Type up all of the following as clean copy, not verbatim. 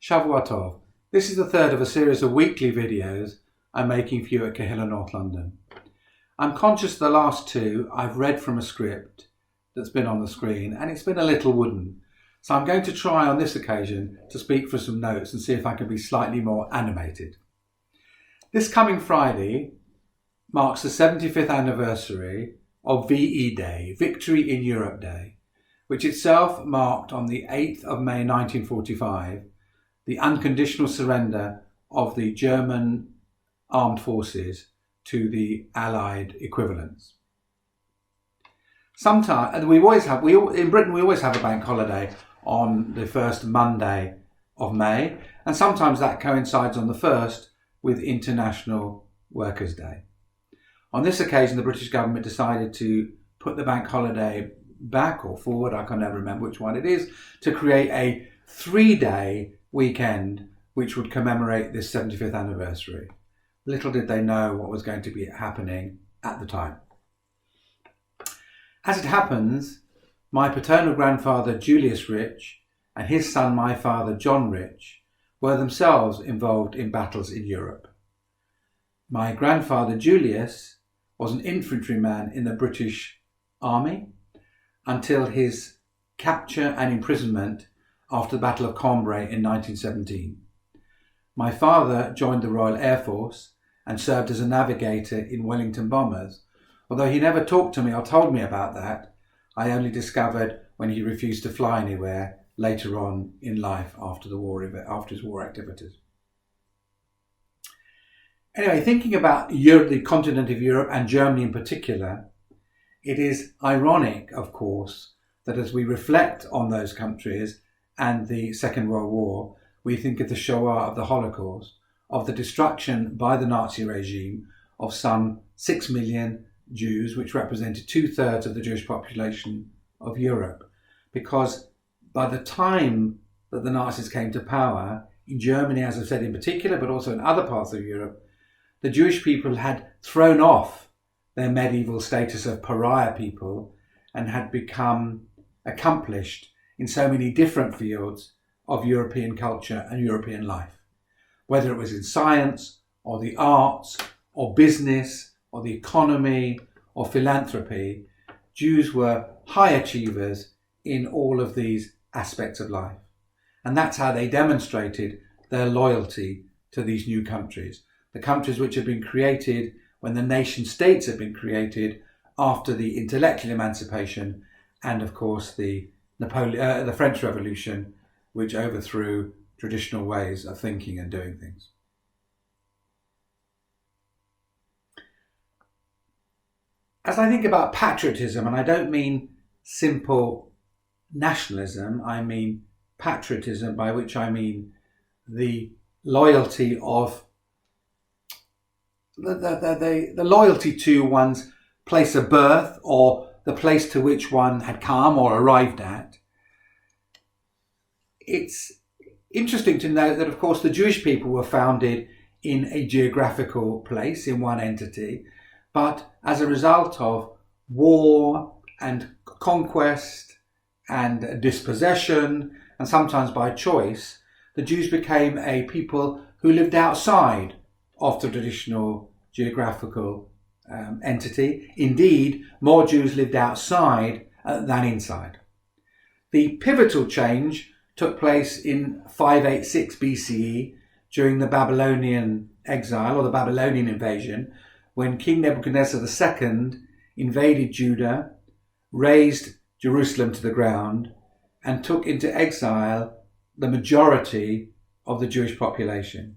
Shavua Tov. This is the third of a series of weekly videos I'm making for you at Kehillah North London. I'm conscious the last two I've read from a script that's been on the screen and it's been a little wooden. So I'm going to try on this occasion to speak for some notes and see if I can be slightly more animated. This coming Friday marks the 75th anniversary of VE Day, Victory in Europe Day, which itself marked on the 8th of May 1945 the unconditional surrender of the German armed forces to the Allied equivalents. Sometimes in Britain we always have a bank holiday on the first Monday of May, and sometimes that coincides on the 1st with International Workers' Day. On this occasion, the British government decided to put the bank holiday back or forward, I can never remember which one it is, to create a 3-day weekend which would commemorate this 75th anniversary. Little did they know what was going to be happening at the time. As it happens, my paternal grandfather Julius Rich and his son, my father John Rich, were themselves involved in battles in Europe. My grandfather Julius was an infantryman in the British Army until his capture and imprisonment after the Battle of Cambrai in 1917. My father joined the Royal Air Force and served as a navigator in Wellington bombers. Although he never talked to me or told me about that, I only discovered when he refused to fly anywhere later on in life after his war activities. Anyway, thinking about Europe, the continent of Europe and Germany in particular, it is ironic, of course, that as we reflect on those countries and the Second World War, we think of the Shoah, of the Holocaust, of the destruction by the Nazi regime of some 6 million Jews, which represented 2/3 of the Jewish population of Europe. Because by the time that the Nazis came to power, in Germany, as I've said in particular, but also in other parts of Europe, the Jewish people had thrown off their medieval status of pariah people and had become accomplished in so many different fields of European culture and European life. Whether it was in science or the arts or business or the economy or philanthropy, Jews were high achievers in all of these aspects of life. And that's how they demonstrated their loyalty to these new countries, the countries which had been created when the nation states had been created after the intellectual emancipation and, of course, the French Revolution, which overthrew traditional ways of thinking and doing things. As I think about patriotism, and I don't mean simple nationalism, I mean patriotism, by which I mean the loyalty of the loyalty to one's place of birth or the place to which one had come or arrived at. It's interesting to note that, of course, the Jewish people were founded in a geographical place, in one entity, but as a result of war and conquest and dispossession, and sometimes by choice, the Jews became a people who lived outside of the traditional geographical entity. Indeed, more Jews lived outside than inside. The pivotal change took place in 586 BCE during the Babylonian exile or the Babylonian invasion, when King Nebuchadnezzar II invaded Judah, razed Jerusalem to the ground, and took into exile the majority of the Jewish population.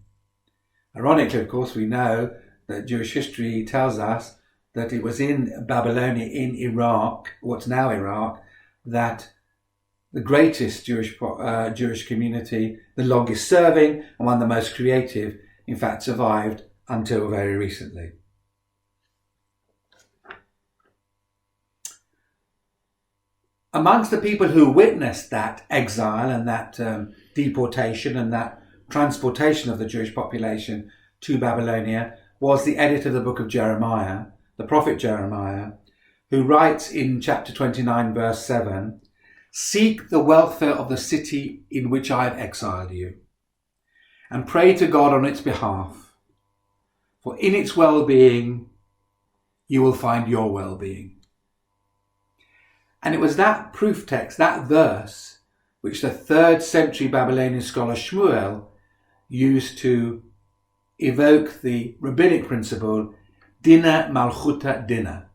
Ironically, of course, we know that Jewish history tells us that it was in Babylonia, in Iraq, what's now Iraq, that the greatest Jewish community, the longest serving and one of the most creative, in fact, survived until very recently. Amongst the people who witnessed that exile and that deportation and that transportation of the Jewish population to Babylonia was the editor of the book of Jeremiah, the prophet Jeremiah, who writes in chapter 29, verse 7, "Seek the welfare of the city in which I have exiled you. and pray to God on its behalf, for in its well-being you will find your well-being. And it was that proof text, that verse, which the 3rd century Babylonian scholar Shmuel used to evoke the rabbinic principle Dina Malchuta Dina,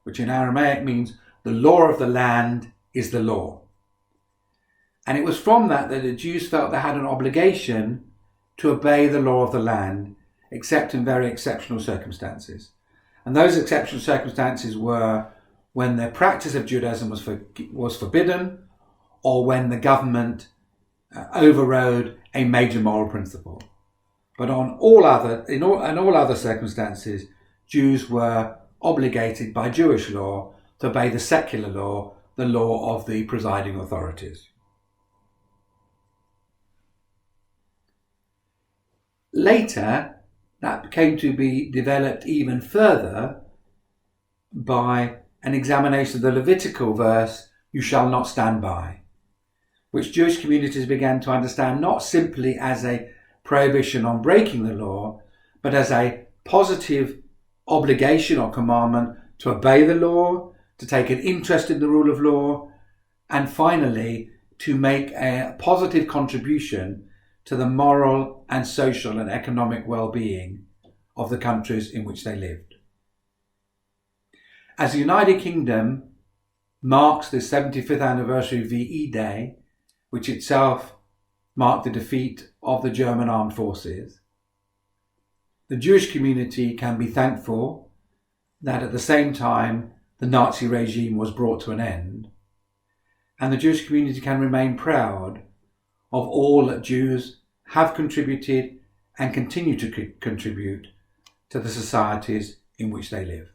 which in Aramaic means the law of the land is the law. And it was from that the Jews felt they had an obligation to obey the law of the land, except in very exceptional circumstances. And those exceptional circumstances were when the practice of Judaism was forbidden, or when the government overrode a major moral principle. But in all other circumstances, Jews were obligated by Jewish law to obey the secular law, the law of the presiding authorities. Later, that came to be developed even further by an examination of the Levitical verse, "You shall not stand by," which Jewish communities began to understand not simply as a prohibition on breaking the law, but as a positive obligation or commandment to obey the law, to take an interest in the rule of law, and finally to make a positive contribution to the moral and social and economic well-being of the countries in which they lived. As the United Kingdom marks the 75th anniversary of VE Day, which itself marked the defeat of the German armed forces, the Jewish community can be thankful that at the same time the Nazi regime was brought to an end, and the Jewish community can remain proud of all that Jews have contributed and continue to contribute to the societies in which they live.